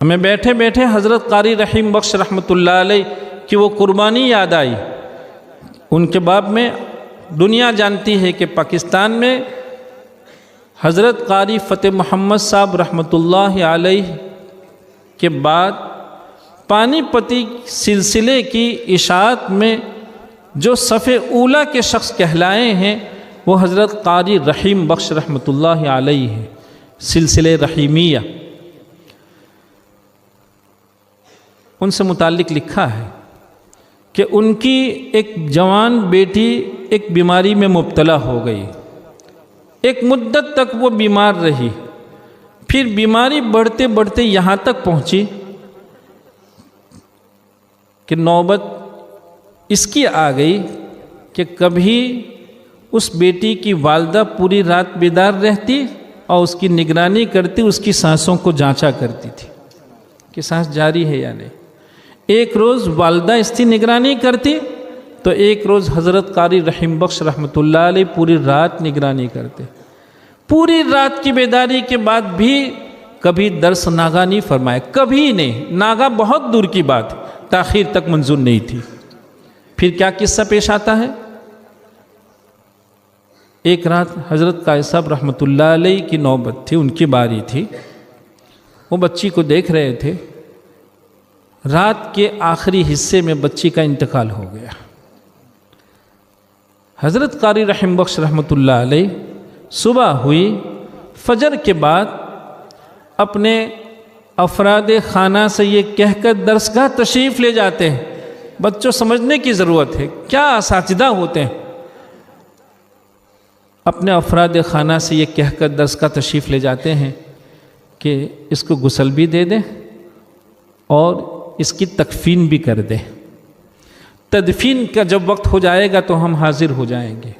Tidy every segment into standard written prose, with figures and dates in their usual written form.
ہمیں بیٹھے بیٹھے حضرت قاری رحیم بخش رحمۃ اللہ علیہ کی وہ قربانی یاد آئی۔ ان کے باب میں دنیا جانتی ہے کہ پاکستان میں حضرت قاری فتح محمد صاحب رحمۃ اللہ علیہ کے بعد پانی پتی سلسلے کی اشاعت میں جو صف اولیٰ کے شخص کہلائے ہیں وہ حضرت قاری رحیم بخش رحمۃ اللہ علیہ ہے، سلسلے رحیمیہ۔ ان سے متعلق لکھا ہے کہ ان کی ایک جوان بیٹی ایک بیماری میں مبتلا ہو گئی، ایک مدت تک وہ بیمار رہی، پھر بیماری بڑھتے بڑھتے یہاں تک پہنچی کہ نوبت اس کی آ گئی کہ کبھی اس بیٹی کی والدہ پوری رات بیدار رہتی اور اس کی نگرانی کرتی، اس کی سانسوں کو جانچا کرتی تھی کہ سانس جاری ہے یا نہیں۔ ایک روز والدہ اس کی نگرانی کرتی تو ایک روز حضرت قاری رحیم بخش رحمۃ اللہ علیہ پوری رات نگرانی کرتے۔ پوری رات کی بیداری کے بعد بھی کبھی درس ناگا نہیں فرمائے، کبھی نہیں، ناگا بہت دور کی بات، تاخیر تک منظور نہیں تھی۔ پھر کیا قصہ پیش آتا ہے؟ ایک رات حضرت قاری صاحب رحمۃ اللہ علیہ کی نوبت تھی، ان کی باری تھی، وہ بچی کو دیکھ رہے تھے۔ رات کے آخری حصے میں بچی کا انتقال ہو گیا۔ حضرت قاری رحیم بخش رحمۃ اللہ علیہ صبح ہوئی، فجر کے بعد اپنے افراد خانہ سے یہ کہہ کر درسگاہ تشریف لے جاتے ہیں۔ بچوں سمجھنے کی ضرورت ہے، کیا اساتذہ ہوتے ہیں۔ اپنے افراد خانہ سے یہ کہہ کر درسگاہ تشریف لے جاتے ہیں کہ اس کو غسل بھی دے دیں اور اس کی تکفین بھی کر دیں، تدفین کا جب وقت ہو جائے گا تو ہم حاضر ہو جائیں گے۔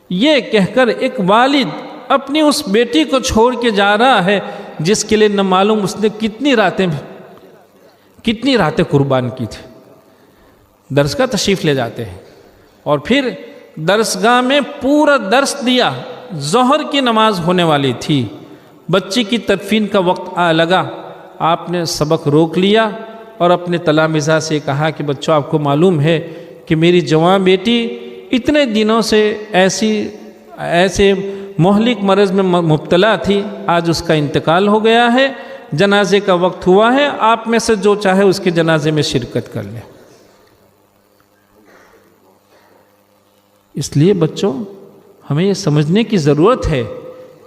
یہ کہہ کر ایک والد اپنی اس بیٹی کو چھوڑ کے جا رہا ہے جس کے لیے نہ معلوم اس نے کتنی راتیں قربان کی تھی۔ درسگاہ تشریف لے جاتے ہیں اور پھر درسگاہ میں پورا درس دیا۔ ظہر کی نماز ہونے والی تھی، بچی کی تدفین کا وقت آ لگا، آپ نے سبق روک لیا اور اپنے تلامذہ سے کہا کہ بچوں آپ کو معلوم ہے کہ میری جوان بیٹی اتنے دنوں سے ایسے مہلک مرض میں مبتلا تھی، آج اس کا انتقال ہو گیا ہے، جنازے کا وقت ہوا ہے، آپ میں سے جو چاہے اس کے جنازے میں شرکت کر لیں۔ اس لیے بچوں ہمیں یہ سمجھنے کی ضرورت ہے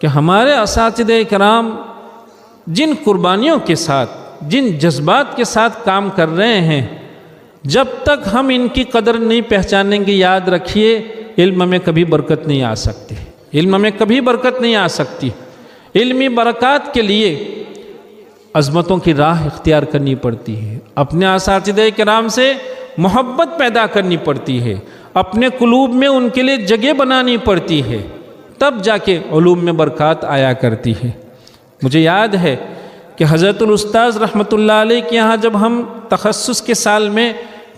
کہ ہمارے اساتذہ کرام جن قربانیوں کے ساتھ، جن جذبات کے ساتھ کام کر رہے ہیں، جب تک ہم ان کی قدر نہیں پہچانیں گے، یاد رکھیے علم میں کبھی برکت نہیں آ سکتی، علم میں کبھی برکت نہیں آ سکتی۔ علمی برکات کے لیے عظمتوں کی راہ اختیار کرنی پڑتی ہے، اپنے اساتذہ کرام سے محبت پیدا کرنی پڑتی ہے، اپنے قلوب میں ان کے لیے جگہ بنانی پڑتی ہے، تب جا کے علوم میں برکات آیا کرتی ہے۔ مجھے یاد ہے کہ حضرت الاستاذ رحمۃ اللہ علیہ کے یہاں جب ہم تخصص کے سال میں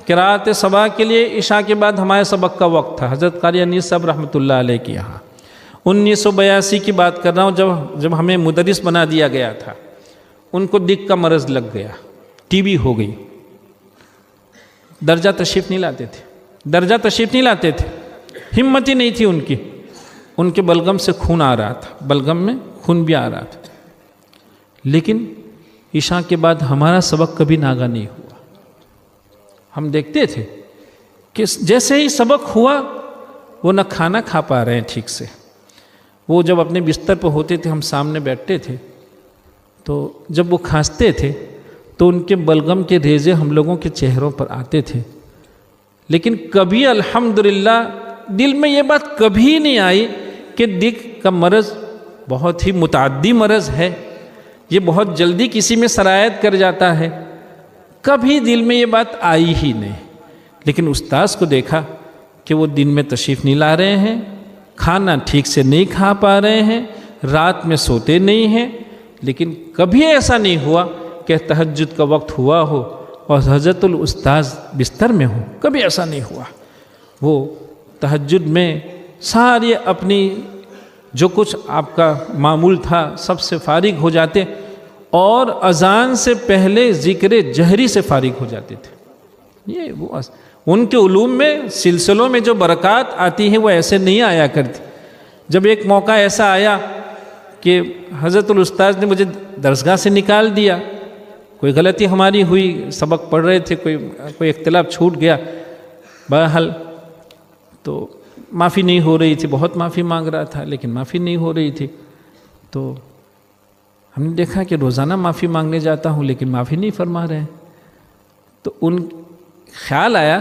قراءت صباح کے لیے عشاء کے بعد ہمارے سبق کا وقت تھا، حضرت قاری انیس صاحب رحمۃ اللہ علیہ کے یہاں 1982 کی بات کر رہا ہوں، جب ہمیں مدرس بنا دیا گیا تھا، ان کو دق کا مرض لگ گیا، ٹی بی ہو گئی، درجہ تشریف نہیں لاتے تھے، ہمت ہی نہیں تھی ان کے بلغم سے خون آ رہا تھا، بلغم میں خون بھی آ رہا تھا، لیکن عشاء کے بعد ہمارا سبق کبھی ناگا نہیں ہوا۔ ہم دیکھتے تھے کہ جیسے ہی سبق ہوا وہ نہ کھانا کھا پا رہے ہیں ٹھیک سے، وہ جب اپنے بستر پہ ہوتے تھے ہم سامنے بیٹھتے تھے تو جب وہ کھانستے تھے تو ان کے بلغم کے ریزے ہم لوگوں کے چہروں پر آتے تھے، لیکن کبھی الحمدللہ دل میں یہ بات کبھی نہیں آئی کہ دق کا مرض بہت ہی متعدی مرض ہے، یہ بہت جلدی کسی میں سرایت کر جاتا ہے، کبھی دل میں یہ بات آئی ہی نہیں۔ لیکن استاذ کو دیکھا کہ وہ دن میں تشریف نہیں لا رہے ہیں، کھانا ٹھیک سے نہیں کھا پا رہے ہیں، رات میں سوتے نہیں ہیں، لیکن کبھی ایسا نہیں ہوا کہ تہجد کا وقت ہوا ہو اور حضرت الاستاذ بستر میں ہوں، کبھی ایسا نہیں ہوا۔ وہ تہجد میں ساری اپنی جو کچھ آپ کا معمول تھا سب سے فارغ ہو جاتے اور اذان سے پہلے ذکر جہری سے فارغ ہو جاتے تھے. یہ وہ ان کے علوم میں سلسلوں میں جو برکات آتی ہیں وہ ایسے نہیں آیا کرتی. جب ایک موقع ایسا آیا کہ حضرت الاستاذ نے مجھے درسگاہ سے نکال دیا، کوئی غلطی ہماری ہوئی، سبق پڑھ رہے تھے، کوئی اختلاف چھوٹ گیا، بہرحال تو معافی نہیں ہو رہی تھی، بہت معافی مانگ رہا تھا لیکن معافی نہیں ہو رہی تھی. تو ہم نے دیکھا کہ روزانہ معافی مانگنے جاتا ہوں لیکن معافی نہیں فرما رہے ہیں. تو خیال آیا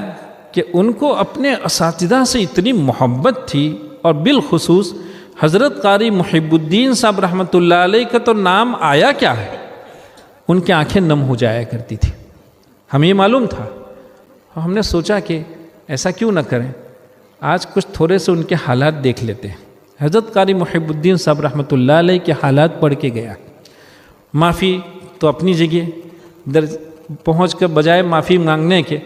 کہ ان کو اپنے اساتذہ سے اتنی محبت تھی، اور بالخصوص حضرت قاری محب الدین صاحب رحمۃ اللہ علیہ کا تو نام آیا کیا ہے، ان کی آنکھیں نم ہو جایا کرتی تھی. ہمیں یہ معلوم تھا، اور ہم نے سوچا کہ ایسا کیوں نہ کریں، آج کچھ تھوڑے سے ان کے حالات دیکھ لیتے ہیں. حضرت قاری محب الدین صاحب رحمۃ اللہ علیہ کے حالات پڑھ کے گیا. معافی تو اپنی جگہ پہنچ کر بجائے معافی مانگنے کے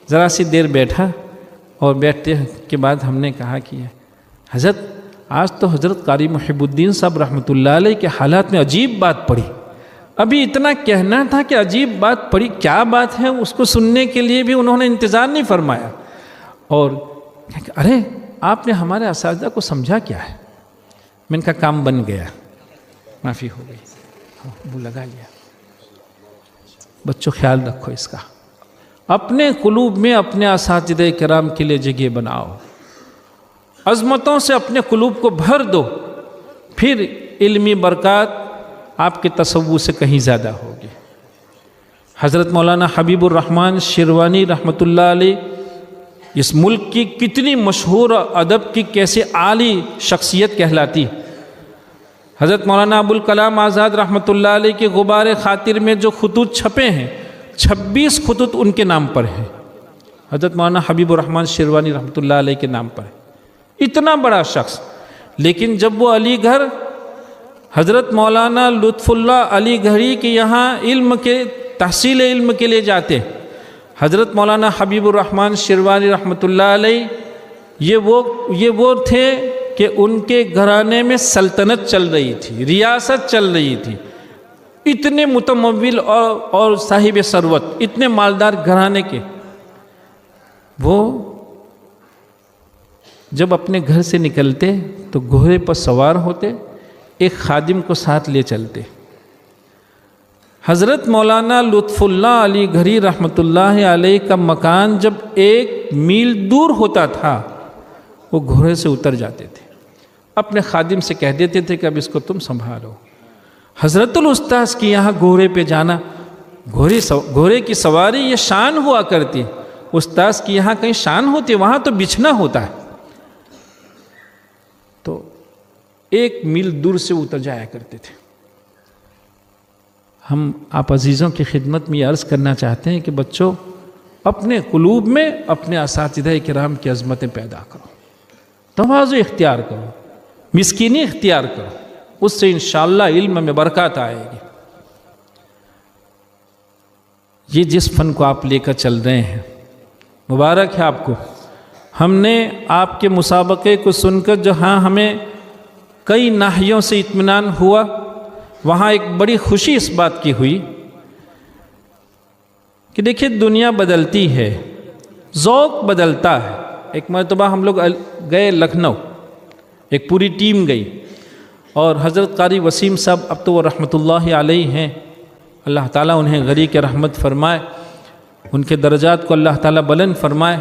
ذرا سی دیر بیٹھا، اور بیٹھتے کے بعد ہم نے کہا کہ حضرت آج تو حضرت قاری محب الدین صاحب رحمۃ اللہ علیہ کے حالات میں عجیب بات پڑھی. ابھی اتنا کہنا تھا کہ عجیب بات پڑھی، کیا بات ہے اس کو سننے کے لیے بھی انہوں نے انتظار نہیں فرمایا. اور ارے آپ نے ہمارے اساتذہ کو سمجھا کیا ہے. میں ان کا کام بن گیا، معافی ہو گئی، وہ لگا لیا. بچوں خیال رکھو اس کا، اپنے قلوب میں اپنے اساتذہ کرام کے لیے جگہ بناؤ، عظمتوں سے اپنے قلوب کو بھر دو، پھر علمی برکات آپ کے تصور سے کہیں زیادہ ہوگی. حضرت مولانا حبیب الرحمن شیروانی رحمۃ اللہ علیہ اس ملک کی کتنی مشہور ادب کی کیسے عالی شخصیت کہلاتی. حضرت مولانا ابوالکلام آزاد رحمۃ اللہ علیہ کے غبار خاطر میں جو خطوط چھپے ہیں 26 خطوط ان کے نام پر ہیں، حضرت مولانا حبیب الرحمن شیروانی رحمۃ اللہ علیہ کے نام پر. اتنا بڑا شخص، لیکن جب وہ علی گڑھ حضرت مولانا لطف اللہ علی گڑھی کے یہاں تحصیل علم کے لیے جاتے، حضرت مولانا حبیب الرحمن شیروانی رحمۃ اللہ علیہ یہ وہ تھے کہ ان کے گھرانے میں سلطنت چل رہی تھی، ریاست چل رہی تھی، اتنے متمول اور صاحب ثروت، اتنے مالدار گھرانے کے. وہ جب اپنے گھر سے نکلتے تو گھوڑے پر سوار ہوتے، ایک خادم کو ساتھ لے چلتے. حضرت مولانا لطف اللہ علی گڑھی رحمۃ اللہ علیہ کا مکان جب 1 میل دور ہوتا تھا، وہ گھوڑے سے اتر جاتے تھے، اپنے خادم سے کہہ دیتے تھے کہ اب اس کو تم سنبھالو. حضرت الاستاذ کی یہاں گھوڑے پہ جانا، گھوڑے کی سواری یہ شان ہوا کرتی. استاذ کی یہاں کہیں شان ہوتی، وہاں تو بچھنا ہوتا ہے. تو 1 میل دور سے اتر جایا کرتے تھے. ہم آپ عزیزوں کی خدمت میں یہ عرض کرنا چاہتے ہیں کہ بچوں، اپنے قلوب میں اپنے اساتذہ کرام کی عظمتیں پیدا کرو، تواضع اختیار کرو، مسکینی اختیار کرو، اس سے انشاءاللہ علم میں برکات آئے گی. یہ جس فن کو آپ لے کر چل رہے ہیں مبارک ہے آپ کو. ہم نے آپ کے مسابقے کو سن کر جہاں ہمیں کئی ناحیوں سے اطمینان ہوا، وہاں ایک بڑی خوشی اس بات کی ہوئی کہ دیکھیے دنیا بدلتی ہے، ذوق بدلتا ہے. ایک مرتبہ ہم لوگ گئے لکھنؤ، ایک پوری ٹیم گئی، اور حضرت قاری وسیم صاحب اب تو وہ رحمۃ اللہ علیہ ہیں، اللہ تعالیٰ انہیں غریق رحمت فرمائے، ان کے درجات کو اللہ تعالیٰ بلند فرمائے.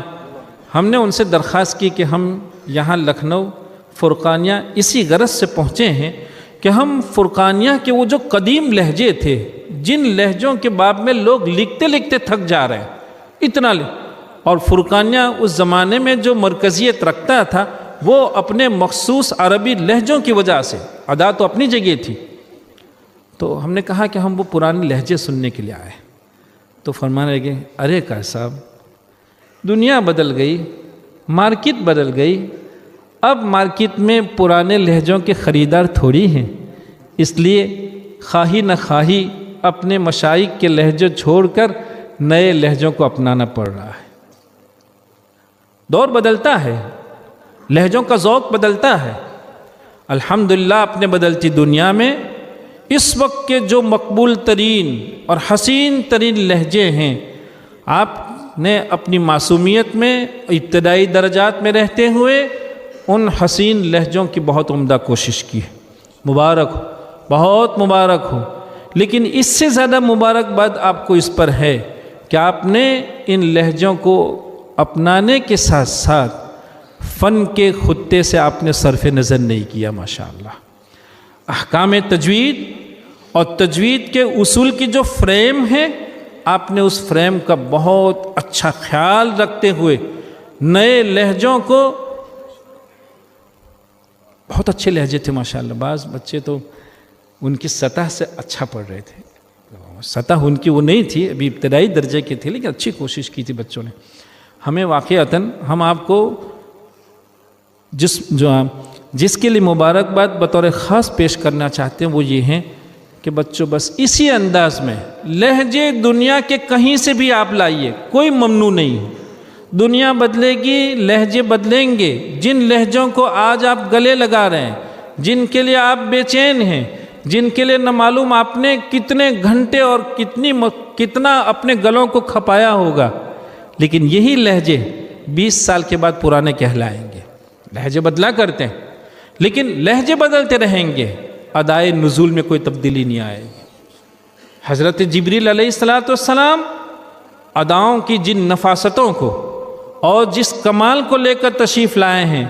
ہم نے ان سے درخواست کی کہ ہم یہاں لکھنؤ فرقانیہ اسی غرض سے پہنچے ہیں کہ ہم فرقانیہ کے وہ جو قدیم لہجے تھے، جن لہجوں کے باب میں لوگ لکھتے لکھتے تھک جا رہے ہیں اتنا اور فرقانیہ اس زمانے میں جو مرکزیت رکھتا تھا وہ اپنے مخصوص عربی لہجوں کی وجہ سے، ادا تو اپنی جگہ تھی. تو ہم نے کہا کہ ہم وہ پرانے لہجے سننے کے لیے آئے. تو فرمانے لگے، ارے کا صاحب دنیا بدل گئی، مارکیٹ بدل گئی، اب مارکیٹ میں پرانے لہجوں کے خریدار تھوڑی ہیں، اس لیے خواہی نہ خواہی اپنے مشائخ کے لہجے چھوڑ کر نئے لہجوں کو اپنانا پڑ رہا ہے. دور بدلتا ہے، لہجوں کا ذوق بدلتا ہے. الحمدللہ اپنے بدلتی دنیا میں اس وقت کے جو مقبول ترین اور حسین ترین لہجے ہیں، آپ نے اپنی معصومیت میں ابتدائی درجات میں رہتے ہوئے ان حسین لہجوں کی بہت عمدہ کوشش کی ہے۔ مبارک ہو، بہت مبارک ہو۔ لیکن اس سے زیادہ مبارکباد آپ کو اس پر ہے کہ آپ نے ان لہجوں کو اپنانے کے ساتھ ساتھ فن کے خطے سے آپ نے صرف نظر نہیں کیا۔ ماشاءاللہ، احکام تجوید اور تجوید کے اصول کی جو فریم ہے، آپ نے اس فریم کا بہت اچھا خیال رکھتے ہوئے نئے لہجوں کو، بہت اچھے لہجے تھے ماشاءاللہ۔ بعض بچے تو ان کی سطح سے اچھا پڑھ رہے تھے، سطح ان کی وہ نہیں تھی، ابھی ابتدائی درجے کے تھے، لیکن اچھی کوشش کی تھی بچوں نے۔ ہمیں واقعتاً ہم آپ کو جس کے لیے مبارکباد بطور خاص پیش کرنا چاہتے ہیں وہ یہ ہیں کہ بچوں بس اسی انداز میں لہجے دنیا کے کہیں سے بھی آپ لائیے، کوئی ممنوع نہیں ہے۔ دنیا بدلے گی، لہجے بدلیں گے۔ جن لہجوں کو آج آپ گلے لگا رہے ہیں، جن کے لیے آپ بے چین ہیں، جن کے لیے نہ معلوم آپ نے کتنے گھنٹے اور کتنا اپنے گلوں کو کھپایا ہوگا، لیکن یہی لہجے 20 سال کے بعد پرانے کہلائیں گے۔ لہجے بدلا کرتے ہیں، لیکن لہجے بدلتے رہیں گے، ادائے نزول میں کوئی تبدیلی نہیں آئے گی۔ حضرت جبریل علیہ السلام اداؤں کی جن نفاستوں کو اور جس کمال کو لے کر تشریف لائے ہیں،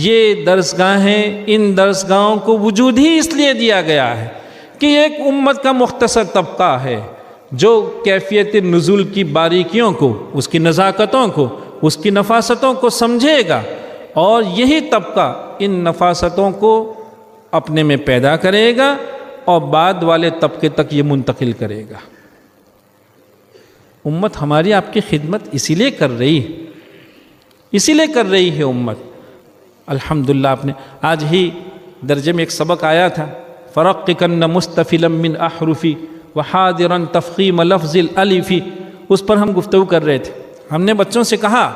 یہ درسگاہیں، ان درسگاہوں کو وجود ہی اس لیے دیا گیا ہے کہ ایک امت کا مختصر طبقہ ہے جو کیفیت نزول کی باریکیوں کو، اس کی نزاکتوں کو، اس کی نفاستوں کو سمجھے گا، اور یہی طبقہ ان نفاستوں کو اپنے میں پیدا کرے گا اور بعد والے طبقے تک یہ منتقل کرے گا۔ امت ہماری آپ کی خدمت اسی لیے کر رہی ہے، اسی لیے کر رہی ہے امت۔ الحمدللہ آپ نے آج ہی درجے میں ایک سبق آیا تھا، فرققن مستفلا من احرفی وحاضرا تفخیم لفظ الالف، اس پر ہم گفتگو کر رہے تھے۔ ہم نے بچوں سے کہا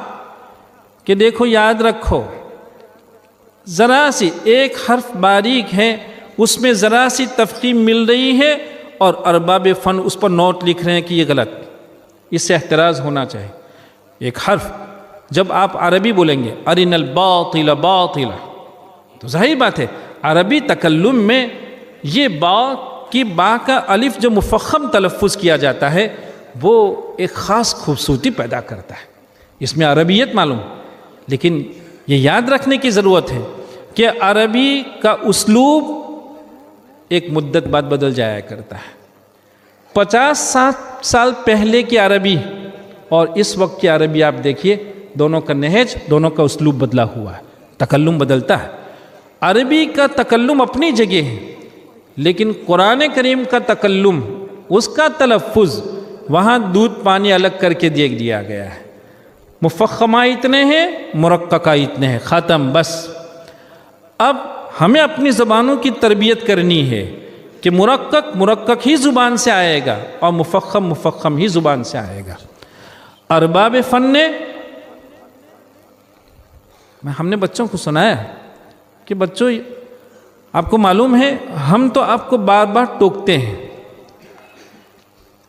کہ دیکھو، یاد رکھو، ذرا سی ایک حرف باریک ہے، اس میں ذرا سی تفخیم مل رہی ہے اور ارباب فن اس پر نوٹ لکھ رہے ہیں کہ یہ غلط، اس سے احتراز ہونا چاہیے۔ ایک حرف جب آپ عربی بولیں گے ارن الباطل باطلا، تو ظاہر بات ہے عربی تکلم میں یہ با کا الف جو مفخم تلفظ کیا جاتا ہے وہ ایک خاص خوبصورتی پیدا کرتا ہے، اس میں عربیت معلوم۔ لیکن یہ یاد رکھنے کی ضرورت ہے کہ عربی کا اسلوب ایک مدت بعد بدل جایا کرتا ہے۔ 50-60 سال پہلے کی عربی اور اس وقت کی عربی آپ دیکھیے، دونوں کا نہج، دونوں کا اسلوب بدلا ہوا ہے، تکلم بدلتا ہے۔ عربی کا تکلم اپنی جگہ ہے، لیکن قرآن کریم کا تکلم، اس کا تلفظ وہاں دودھ پانی الگ کر کے دے دیا گیا ہے۔ مفخمہ اتنے ہیں، مرققہ اتنے ہیں، ختم، بس۔ اب ہمیں اپنی زبانوں کی تربیت کرنی ہے کہ مرقق ہی زبان سے آئے گا اور مفخم ہی زبان سے آئے گا۔ ارباب فن نے، ہم نے بچوں کو سنایا کہ بچوں، آپ کو معلوم ہے ہم تو آپ کو بار بار ٹوکتے ہیں،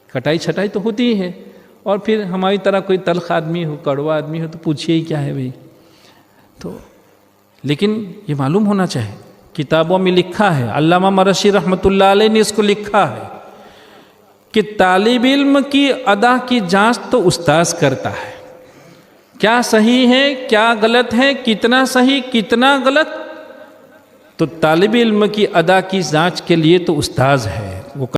کٹائی چھٹائی تو ہوتی ہی ہے، اور پھر ہماری طرح کوئی تلخ آدمی ہو، کڑوا آدمی ہو تو پوچھئے ہی کیا ہے بھئی۔ تو لیکن یہ معلوم ہونا چاہیے، کتابوں میں لکھا ہے، علامہ مرشی رحمۃ اللہ علیہ نے اس کو لکھا ہے کہ طالب علم کی ادا کی جانچ تو استاذ کرتا ہے، کیا صحیح ہے کیا غلط ہے، کتنا صحیح کتنا غلط، تو طالب علم کی ادا کی جانچ کے لیے تو استاذ ہے۔